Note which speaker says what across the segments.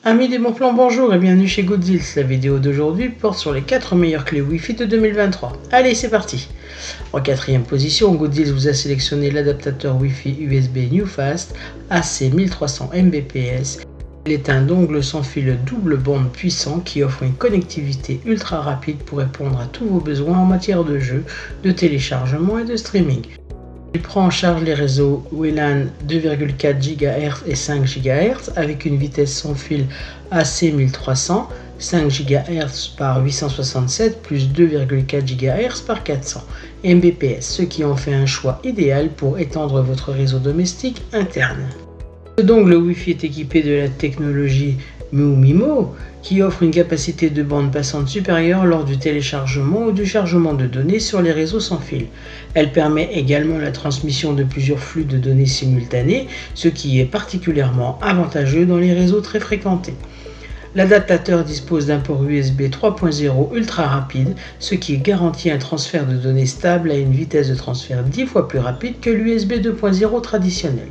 Speaker 1: Amis des bons plans, bonjour et bienvenue chez Gooddeals. La vidéo d'aujourd'hui porte sur les 4 meilleures clés Wi-Fi de 2023. Allez, c'est parti. En quatrième position, Gooddeals vous a sélectionné l'adaptateur Wi-Fi USB Newfast AC 1300 Mbps. Il est un dongle sans fil double bande puissant qui offre une connectivité ultra rapide pour répondre à tous vos besoins en matière de jeux, de téléchargement et de streaming. Il prend en charge les réseaux WLAN 2,4 GHz et 5 GHz avec une vitesse sans fil AC 1300, 5 GHz par 867 plus 2,4 GHz par 400 Mbps, ce qui en fait un choix idéal pour étendre votre réseau domestique interne. Le dongle Wi-Fi est équipé de la technologie MU-MIMO qui offre une capacité de bande passante supérieure lors du téléchargement ou du chargement de données sur les réseaux sans fil. Elle permet également la transmission de plusieurs flux de données simultanés, ce qui est particulièrement avantageux dans les réseaux très fréquentés. L'adaptateur dispose d'un port USB 3.0 ultra rapide, ce qui garantit un transfert de données stable à une vitesse de transfert 10 fois plus rapide que l'USB 2.0 traditionnel.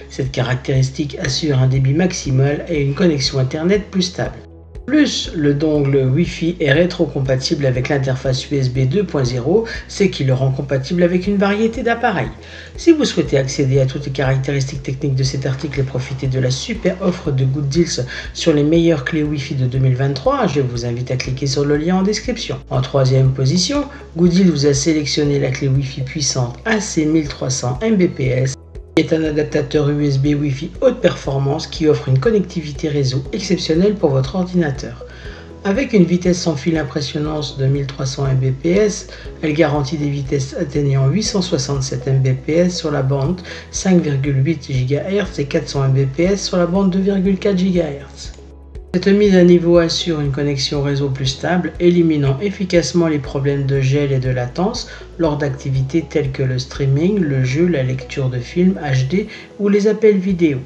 Speaker 1: Cette caractéristique assure un débit maximal et une connexion Internet plus stable. Plus, le dongle Wi-Fi est rétrocompatible avec l'interface USB 2.0, ce qui le rend compatible avec une variété d'appareils. Si vous souhaitez accéder à toutes les caractéristiques techniques de cet article et profiter de la super offre de Gooddeals sur les meilleures clés Wi-Fi de 2023, je vous invite à cliquer sur le lien en description. En troisième position, Gooddeals vous a sélectionné la clé Wi-Fi puissante AC 1300 Mbps. Est un adaptateur USB Wi-Fi haute performance qui offre une connectivité réseau exceptionnelle pour votre ordinateur. Avec une vitesse sans fil impressionnante de 1300 Mbps, elle garantit des vitesses atteignant 867 Mbps sur la bande 5,8 GHz et 400 Mbps sur la bande 2,4 GHz. Cette mise à niveau assure une connexion réseau plus stable, éliminant efficacement les problèmes de gel et de latence lors d'activités telles que le streaming, le jeu, la lecture de films HD ou les appels vidéo.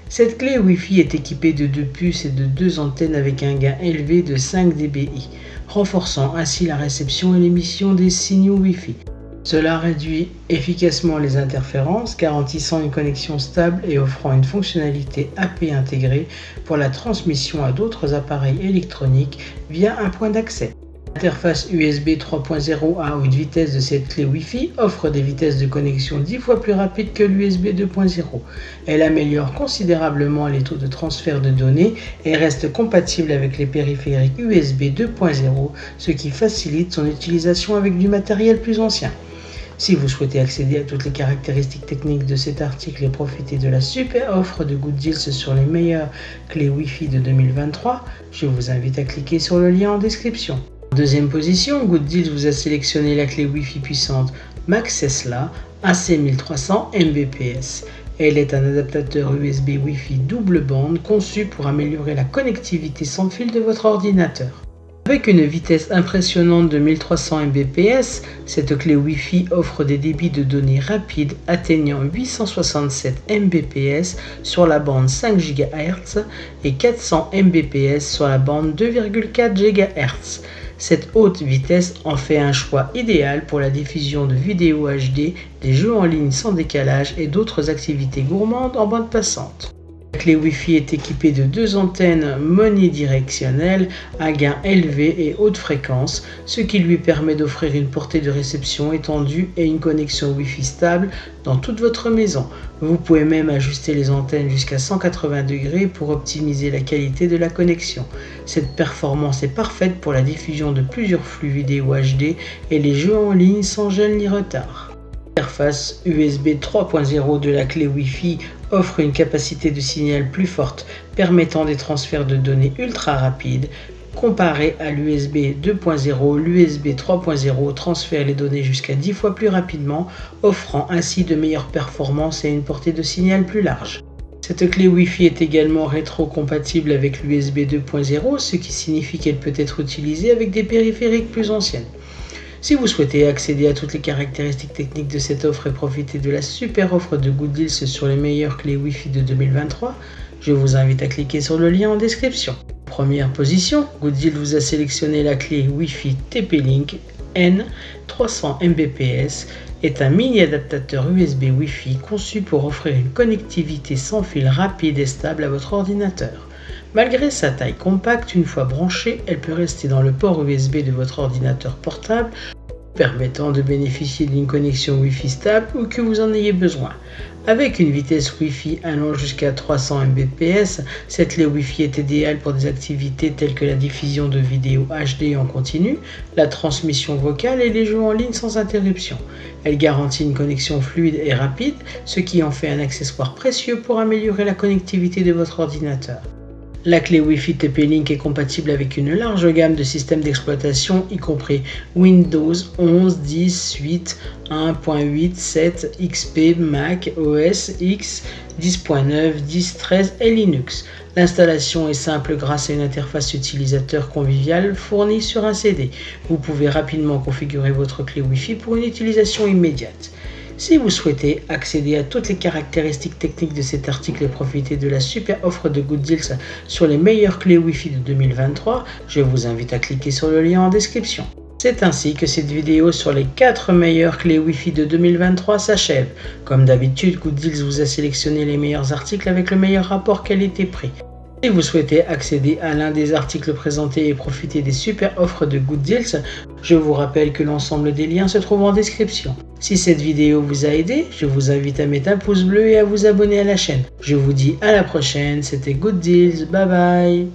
Speaker 1: Cette clé Wi-Fi est équipée de 2 puces et de 2 antennes avec un gain élevé de 5 dBi, renforçant ainsi la réception et l'émission des signaux Wi-Fi. Cela réduit efficacement les interférences, garantissant une connexion stable et offrant une fonctionnalité AP intégrée pour la transmission à d'autres appareils électroniques via un point d'accès. L'interface USB 3.0 à haute vitesse de cette clé Wi-Fi offre des vitesses de connexion 10 fois plus rapides que l'USB 2.0. Elle améliore considérablement les taux de transfert de données et reste compatible avec les périphériques USB 2.0, ce qui facilite son utilisation avec du matériel plus ancien. Si vous souhaitez accéder à toutes les caractéristiques techniques de cet article et profiter de la super offre de Gooddeals sur les meilleures clés Wi-Fi de 2023, je vous invite à cliquer sur le lien en description. En deuxième position, Gooddeals vous a sélectionné la clé Wi-Fi puissante Maxesla AC 1300 Mbps. Elle est un adaptateur USB Wi-Fi double bande conçu pour améliorer la connectivité sans fil de votre ordinateur. Avec une vitesse impressionnante de 1300 Mbps, cette clé Wi-Fi offre des débits de données rapides atteignant 867 Mbps sur la bande 5 GHz et 400 Mbps sur la bande 2,4 GHz. Cette haute vitesse en fait un choix idéal pour la diffusion de vidéos HD, des jeux en ligne sans décalage et d'autres activités gourmandes en bande passante. La clé Wi-Fi est équipée de 2 antennes monodirectionnelles à gain élevé et haute fréquence, ce qui lui permet d'offrir une portée de réception étendue et une connexion Wi-Fi stable dans toute votre maison. Vous pouvez même ajuster les antennes jusqu'à 180 degrés pour optimiser la qualité de la connexion. Cette performance est parfaite pour la diffusion de plusieurs flux vidéo HD et les jeux en ligne sans gêne ni retard. L'interface USB 3.0 de la clé Wi-Fi offre une capacité de signal plus forte, permettant des transferts de données ultra rapides. Comparé à l'USB 2.0, l'USB 3.0 transfère les données jusqu'à 10 fois plus rapidement, offrant ainsi de meilleures performances et une portée de signal plus large. Cette clé Wi-Fi est également rétrocompatible avec l'USB 2.0, ce qui signifie qu'elle peut être utilisée avec des périphériques plus anciennes. Si vous souhaitez accéder à toutes les caractéristiques techniques de cette offre et profiter de la super offre de Gooddeals sur les meilleures clés Wi-Fi de 2023, je vous invite à cliquer sur le lien en description. En première position, Gooddeals vous a sélectionné la clé Wi-Fi TP-Link N 300 Mbps. Est un mini adaptateur USB Wi-Fi conçu pour offrir une connectivité sans fil rapide et stable à votre ordinateur. Malgré sa taille compacte, une fois branchée, elle peut rester dans le port USB de votre ordinateur portable, permettant de bénéficier d'une connexion Wi-Fi stable ou que vous en ayez besoin. Avec une vitesse Wi-Fi allant jusqu'à 300 Mbps, cette clé Wi-Fi est idéale pour des activités telles que la diffusion de vidéos HD en continu, la transmission vocale et les jeux en ligne sans interruption. Elle garantit une connexion fluide et rapide, ce qui en fait un accessoire précieux pour améliorer la connectivité de votre ordinateur. La clé Wi-Fi TP-Link est compatible avec une large gamme de systèmes d'exploitation, y compris Windows 11, 10, 8, 1.8, 7, XP, Mac, OS X, 10.9, 10, 13 et Linux. L'installation est simple grâce à une interface utilisateur conviviale fournie sur un CD. Vous pouvez rapidement configurer votre clé Wi-Fi pour une utilisation immédiate. Si vous souhaitez accéder à toutes les caractéristiques techniques de cet article et profiter de la super offre de Good Deals sur les meilleures clés Wi-Fi de 2023, je vous invite à cliquer sur le lien en description. C'est ainsi que cette vidéo sur les 4 meilleures clés Wi-Fi de 2023 s'achève. Comme d'habitude, Good Deals vous a sélectionné les meilleurs articles avec le meilleur rapport qualité-prix. Si vous souhaitez accéder à l'un des articles présentés et profiter des super offres de Good Deals, je vous rappelle que l'ensemble des liens se trouve en description. Si cette vidéo vous a aidé, je vous invite à mettre un pouce bleu et à vous abonner à la chaîne. Je vous dis à la prochaine, c'était Good Deals, bye bye.